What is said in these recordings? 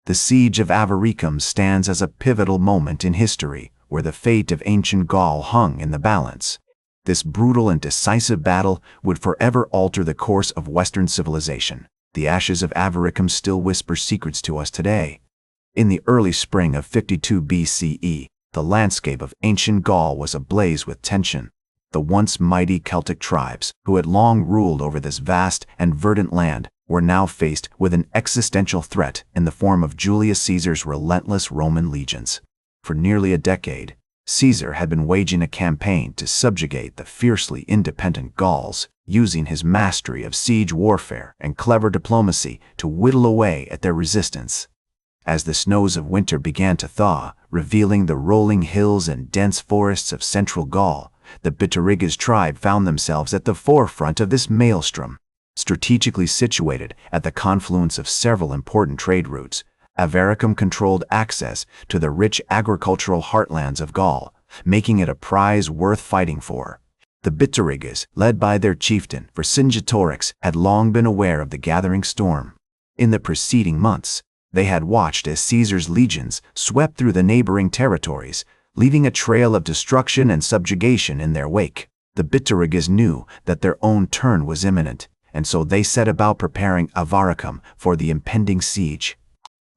The Siege of Avaricum stands as a pivotal moment in history, where the fate of ancient Gaul hung in the balance. This brutal and decisive battle would forever alter the course of Western civilization. The ashes of Avaricum still whisper secrets to us today. In the early spring of 52 BCE, the landscape of ancient Gaul was ablaze with tension. The once mighty Celtic tribes, who had long ruled over this vast and verdant land, were now faced with an existential threat in the form of Julius Caesar's relentless Roman legions. For nearly a decade, Caesar had been waging a campaign to subjugate the fiercely independent Gauls, using his mastery of siege warfare and clever diplomacy to whittle away at their resistance. As the snows of winter began to thaw, revealing the rolling hills and dense forests of central Gaul, the Bituriges tribe found themselves at the forefront of this maelstrom. Strategically situated at the confluence of several important trade routes, Avaricum controlled access to the rich agricultural heartlands of Gaul, making it a prize worth fighting for. The Bituriges, led by their chieftain Vercingetorix, had long been aware of the gathering storm. In the preceding months, they had watched as Caesar's legions swept through the neighboring territories, leaving a trail of destruction and subjugation in their wake. The Bituriges knew that their own turn was imminent, and so they set about preparing Avaricum for the impending siege.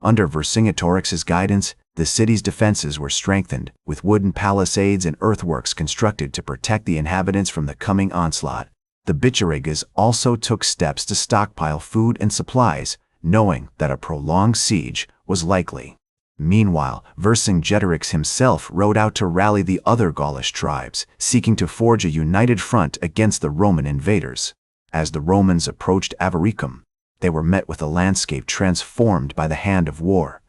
Under Vercingetorix's guidance, the city's defenses were strengthened, with wooden palisades and earthworks constructed to protect the inhabitants from the coming onslaught. The Bituriges also took steps to stockpile food and supplies, knowing that a prolonged siege was likely. Meanwhile, Vercingetorix himself rode out to rally the other Gaulish tribes, seeking to forge a united front against the Roman invaders. As the Romans approached Avaricum, they were met with a landscape transformed by the hand of war.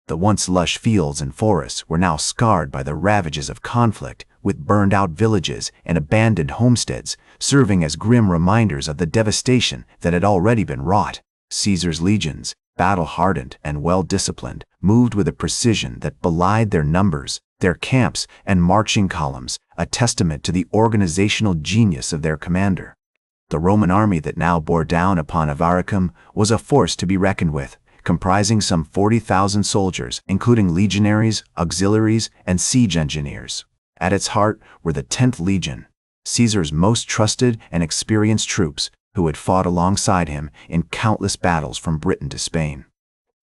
The once lush fields and forests were now scarred by the ravages of conflict, with burned-out villages and abandoned homesteads serving as grim reminders of the devastation that had already been wrought. Caesar's legions, battle-hardened and well-disciplined, moved with a precision that belied their numbers, their camps, and marching columns, a testament to the organizational genius of their commander. The Roman army that now bore down upon Avaricum was a force to be reckoned with, comprising some 40,000 soldiers, including legionaries, auxiliaries, and siege engineers. At its heart were the 10th Legion, Caesar's most trusted and experienced troops, who had fought alongside him in countless battles from Britain to Spain.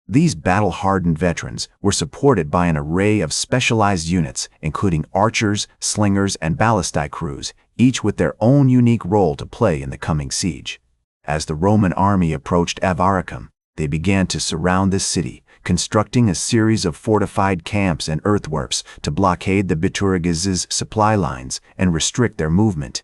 These battle-hardened veterans were supported by an array of specialized units, including archers, slingers, and ballistae crews, each with their own unique role to play in the coming siege. As the Roman army approached Avaricum, they began to surround the city, constructing a series of fortified camps and earthworks to blockade the Bituriges' supply lines and restrict their movement.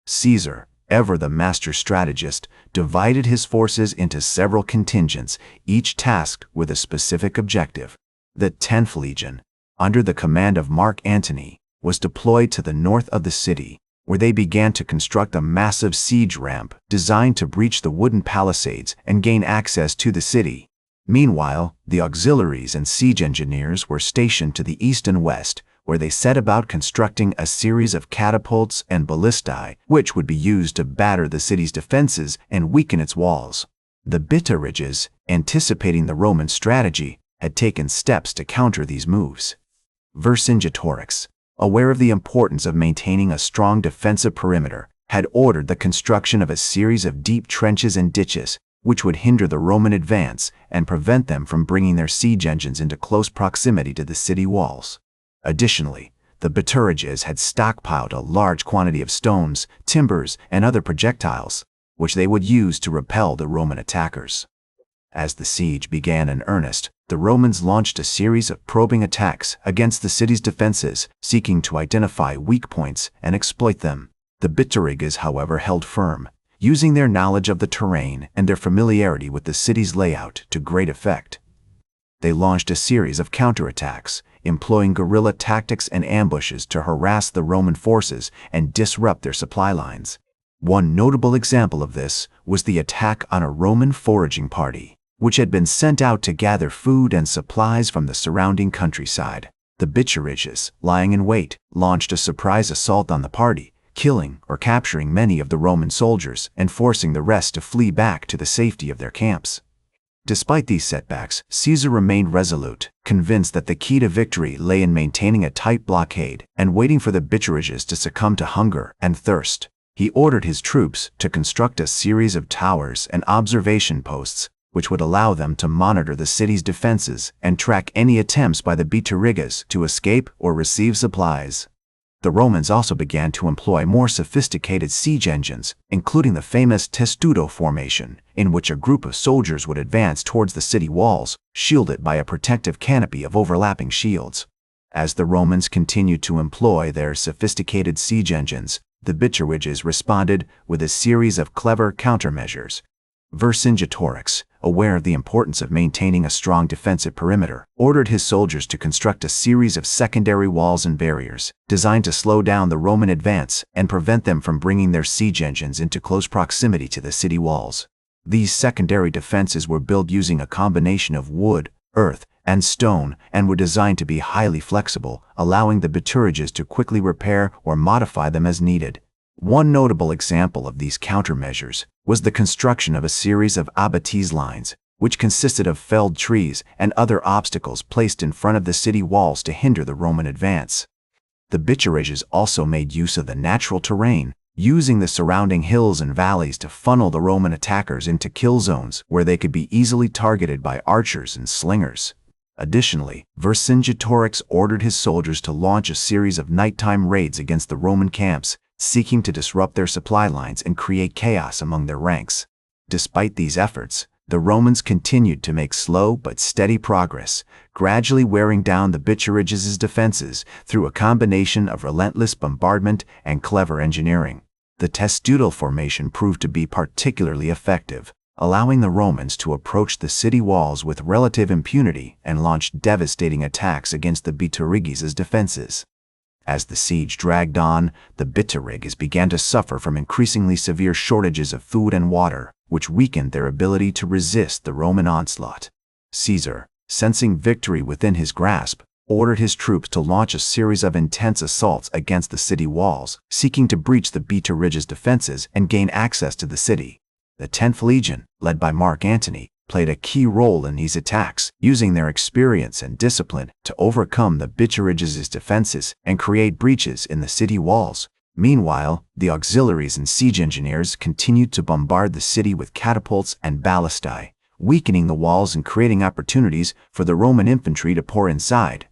Caesar, ever the master strategist, divided his forces into several contingents, each tasked with a specific objective. The 10th Legion, under the command of Mark Antony, was deployed to the north of the city, where they began to construct a massive siege ramp designed to breach the wooden palisades and gain access to the city. Meanwhile, the auxiliaries and siege engineers were stationed to the east and west, where they set about constructing a series of catapults and ballistae, which would be used to batter the city's defenses and weaken its walls. The Bituriges, anticipating the Roman strategy, had taken steps to counter these moves. Vercingetorix, aware of the importance of maintaining a strong defensive perimeter, had ordered the construction of a series of deep trenches and ditches, which would hinder the Roman advance and prevent them from bringing their siege engines into close proximity to the city walls. Additionally, the Bituriges had stockpiled a large quantity of stones, timbers, and other projectiles, which they would use to repel the Roman attackers. As the siege began in earnest, the Romans launched a series of probing attacks against the city's defenses, seeking to identify weak points and exploit them. The Bituriges, however, held firm, using their knowledge of the terrain and their familiarity with the city's layout to great effect. They launched a series of counterattacks, employing guerrilla tactics and ambushes to harass the Roman forces and disrupt their supply lines. One notable example of this was the attack on a Roman foraging party, which had been sent out to gather food and supplies from the surrounding countryside. The Bituriges, lying in wait, launched a surprise assault on the party, killing or capturing many of the Roman soldiers and forcing the rest to flee back to the safety of their camps. Despite these setbacks, Caesar remained resolute, convinced that the key to victory lay in maintaining a tight blockade and waiting for the Bituriges to succumb to hunger and thirst. He ordered his troops to construct a series of towers and observation posts, which would allow them to monitor the city's defenses and track any attempts by the Bituriges to escape or receive supplies. The Romans also began to employ more sophisticated siege engines, including the famous testudo formation, in which a group of soldiers would advance towards the city walls, shielded by a protective canopy of overlapping shields. As the Romans continued to employ their sophisticated siege engines, the Bituriges responded with a series of clever countermeasures. Vercingetorix, aware of the importance of maintaining a strong defensive perimeter, ordered his soldiers to construct a series of secondary walls and barriers, designed to slow down the Roman advance and prevent them from bringing their siege engines into close proximity to the city walls. These secondary defenses were built using a combination of wood, earth, and stone, and were designed to be highly flexible, allowing the Bituriges to quickly repair or modify them as needed. One notable example of these countermeasures was the construction of a series of abattis lines, which consisted of felled trees and other obstacles placed in front of the city walls to hinder the Roman advance. The Bituriges also made use of the natural terrain, using the surrounding hills and valleys to funnel the Roman attackers into kill zones where they could be easily targeted by archers and slingers. Additionally, Vercingetorix ordered his soldiers to launch a series of nighttime raids against the Roman camps, seeking to disrupt their supply lines and create chaos among their ranks. Despite these efforts, the Romans continued to make slow but steady progress, gradually wearing down the Bituriges' defenses through a combination of relentless bombardment and clever engineering. The testudal formation proved to be particularly effective, allowing the Romans to approach the city walls with relative impunity and launch devastating attacks against the Bituriges' defenses. As the siege dragged on, the Bituriges began to suffer from increasingly severe shortages of food and water, which weakened their ability to resist the Roman onslaught. Caesar, sensing victory within his grasp, ordered his troops to launch a series of intense assaults against the city walls, seeking to breach the Bituriges' defenses and gain access to the city. The 10th Legion, led by Mark Antony, played a key role in these attacks, using their experience and discipline to overcome the Bituriges' defenses and create breaches in the city walls. Meanwhile, the auxiliaries and siege engineers continued to bombard the city with catapults and ballistae, weakening the walls and creating opportunities for the Roman infantry to pour inside.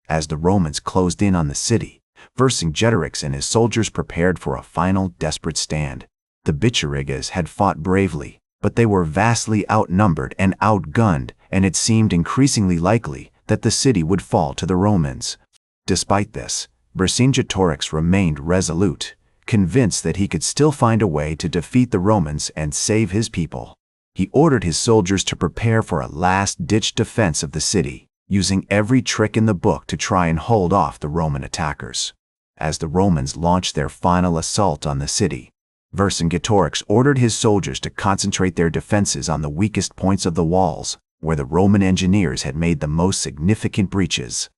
As the Romans closed in on the city, Vercingetorix and his soldiers prepared for a final desperate stand. The Bituriges had fought bravely, but they were vastly outnumbered and outgunned, and it seemed increasingly likely that the city would fall to the Romans. Despite this, Vercingetorix remained resolute, convinced that he could still find a way to defeat the Romans and save his people. He ordered his soldiers to prepare for a last-ditch defense of the city, using every trick in the book to try and hold off the Roman attackers. As the Romans launched their final assault on the city, Vercingetorix ordered his soldiers to concentrate their defenses on the weakest points of the walls, where the Roman engineers had made the most significant breaches.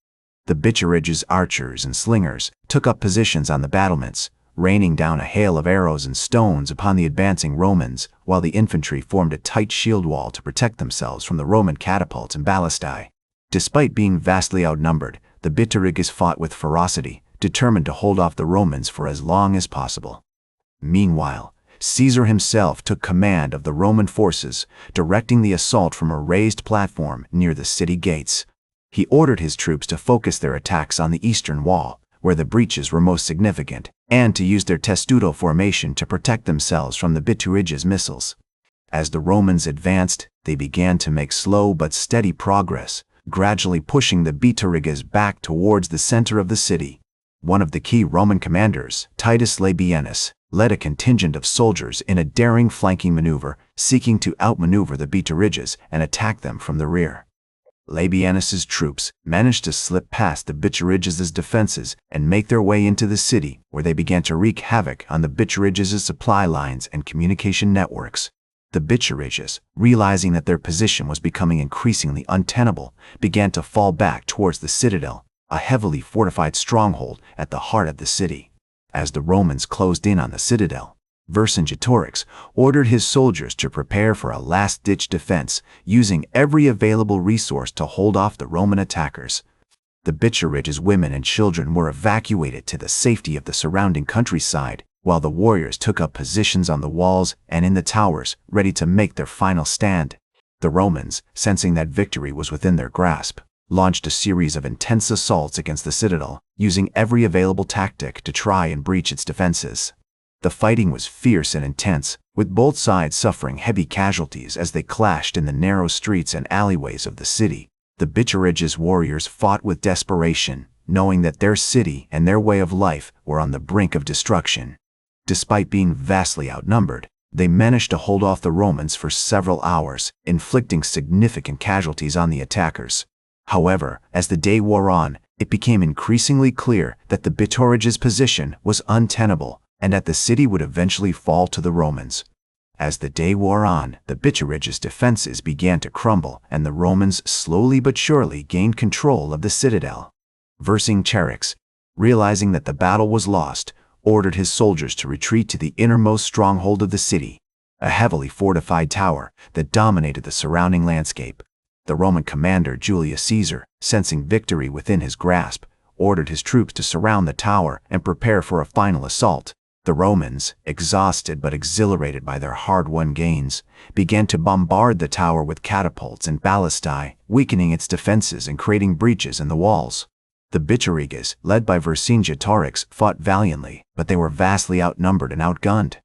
The Bituriges' archers and slingers took up positions on the battlements, raining down a hail of arrows and stones upon the advancing Romans, while the infantry formed a tight shield wall to protect themselves from the Roman catapults and ballistae. Despite being vastly outnumbered, the Bituriges fought with ferocity, determined to hold off the Romans for as long as possible. Meanwhile, Caesar himself took command of the Roman forces, directing the assault from a raised platform near the city gates. He ordered his troops to focus their attacks on the eastern wall, where the breaches were most significant, and to use their testudo formation to protect themselves from the Bituriges' missiles. As the Romans advanced, they began to make slow but steady progress, gradually pushing the Bituriges back towards the center of the city. One of the key Roman commanders, Titus Labienus, led a contingent of soldiers in a daring flanking maneuver, seeking to outmaneuver the Bituriges and attack them from the rear. Labienus's troops managed to slip past the Bituriges' defenses and make their way into the city, where they began to wreak havoc on the Bituriges' supply lines and communication networks. The Bituriges, realizing that their position was becoming increasingly untenable, began to fall back towards the citadel, a heavily fortified stronghold at the heart of the city. As the Romans closed in on the citadel, Vercingetorix ordered his soldiers to prepare for a last-ditch defense, using every available resource to hold off the Roman attackers. The Bituriges' women and children were evacuated to the safety of the surrounding countryside, while the warriors took up positions on the walls and in the towers, ready to make their final stand. The Romans, sensing that victory was within their grasp, launched a series of intense assaults against the citadel, using every available tactic to try and breach its defenses. The fighting was fierce and intense, with both sides suffering heavy casualties as they clashed in the narrow streets and alleyways of the city. The Bituriges warriors fought with desperation, knowing that their city and their way of life were on the brink of destruction. Despite being vastly outnumbered, they managed to hold off the Romans for several hours, inflicting significant casualties on the attackers. However, as the day wore on, it became increasingly clear that the Bituriges' position was untenable, and that the city would eventually fall to the Romans. As the day wore on, the Bituriges' defenses began to crumble, and the Romans slowly but surely gained control of the citadel. Vercingetorix, realizing that the battle was lost, ordered his soldiers to retreat to the innermost stronghold of the city, a heavily fortified tower that dominated the surrounding landscape. The Roman commander Julius Caesar, sensing victory within his grasp, ordered his troops to surround the tower and prepare for a final assault. The Romans, exhausted but exhilarated by their hard-won gains, began to bombard the tower with catapults and ballistae, weakening its defenses and creating breaches in the walls. The Bituriges, led by Vercingetorix, fought valiantly, but they were vastly outnumbered and outgunned.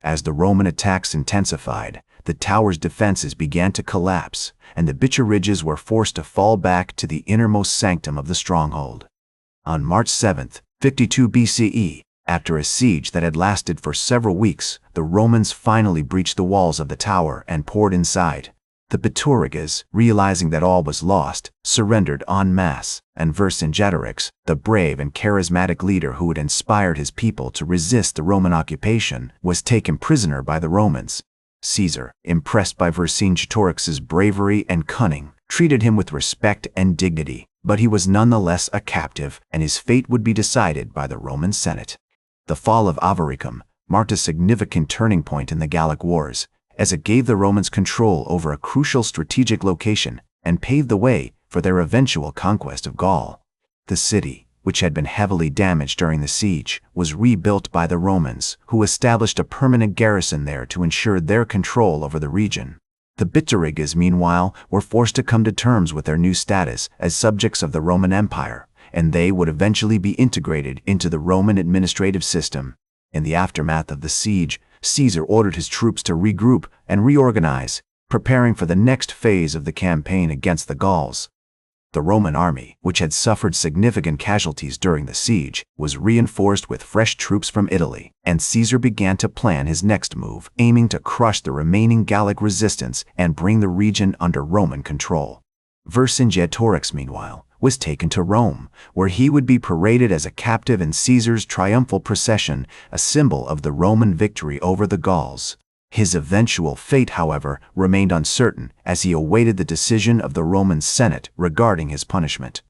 As the Roman attacks intensified, the tower's defenses began to collapse, and the Bituriges were forced to fall back to the innermost sanctum of the stronghold. On March 7, 52 BCE, after a siege that had lasted for several weeks, the Romans finally breached the walls of the tower and poured inside. The Bituriges, realizing that all was lost, surrendered en masse, and Vercingetorix, the brave and charismatic leader who had inspired his people to resist the Roman occupation, was taken prisoner by the Romans. Caesar, impressed by Vercingetorix's bravery and cunning, treated him with respect and dignity, but he was nonetheless a captive, and his fate would be decided by the Roman Senate. The fall of Avaricum marked a significant turning point in the Gallic Wars, as it gave the Romans control over a crucial strategic location and paved the way for their eventual conquest of Gaul. The city, which had been heavily damaged during the siege, was rebuilt by the Romans, who established a permanent garrison there to ensure their control over the region. The Bituriges, meanwhile, were forced to come to terms with their new status as subjects of the Roman Empire, and they would eventually be integrated into the Roman administrative system. In the aftermath of the siege, Caesar ordered his troops to regroup and reorganize, preparing for the next phase of the campaign against the Gauls. The Roman army, which had suffered significant casualties during the siege, was reinforced with fresh troops from Italy, and Caesar began to plan his next move, aiming to crush the remaining Gallic resistance and bring the region under Roman control. Vercingetorix, meanwhile, was taken to Rome, where he would be paraded as a captive in Caesar's triumphal procession, a symbol of the Roman victory over the Gauls. His eventual fate, however, remained uncertain as he awaited the decision of the Roman Senate regarding his punishment.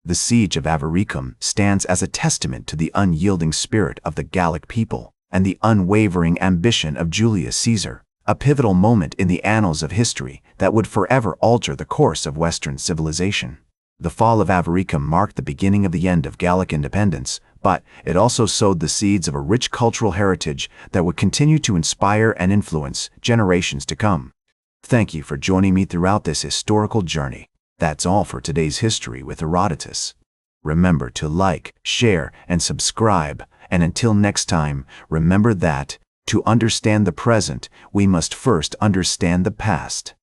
The Siege of Avaricum stands as a testament to the unyielding spirit of the Gallic people and the unwavering ambition of Julius Caesar, a pivotal moment in the annals of history that would forever alter the course of Western civilization. The fall of Avaricum marked the beginning of the end of Gallic independence, but it also sowed the seeds of a rich cultural heritage that would continue to inspire and influence generations to come. Thank you for joining me throughout this historical journey. That's all for today's History with Herodotus. Remember to like, share, and subscribe, and until next time, remember that, to understand the present, we must first understand the past.